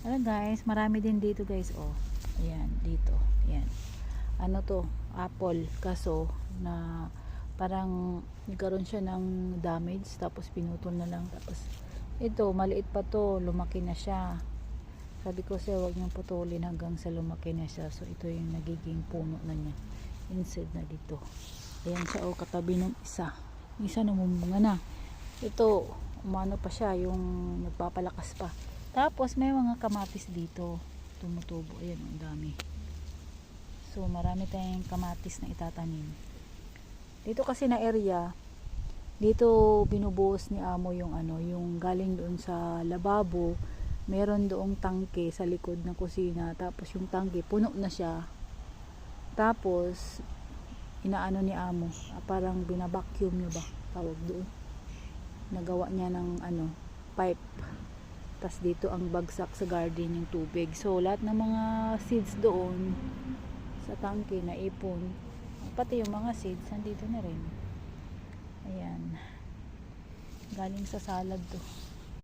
Ayan guys, marami din dito guys, oh. Ayan, dito. Ayan. Ano to? Apple. Kaso, na parang nagkaroon siya ng damage, tapos pinutol na lang. Tapos, ito, maliit pa to. Lumaki na siya. Sabi ko siya, huwag niyang putulin hanggang sa lumaki na siya. So, ito yung nagiging puno na niya. Instead na dito. Ayan siya, oh, katabi ng isa. Yung isa namumunga na. Ito, umano pa siya, yung nagpapalakas pa. Tapos may mga kamatis dito tumutubo. Ayan, ang dami. So marami tayong kamatis na itatanim dito kasi na area. Dito binubuhos ni amo yung ano, yung galing doon sa lababo. Meron doong tangke sa likod ng kusina, tapos yung tangke puno na siya. Tapos inaano ni amo, parang binabacuum niya ba tawag doon, nagawa niya ng ano, pipe. Tas dito ang bagsak sa garden yung tubig. So lahat ng mga seeds doon sa tangke na ipon, pati yung mga seeds nandito na rin. Ayan, galing sa salad to.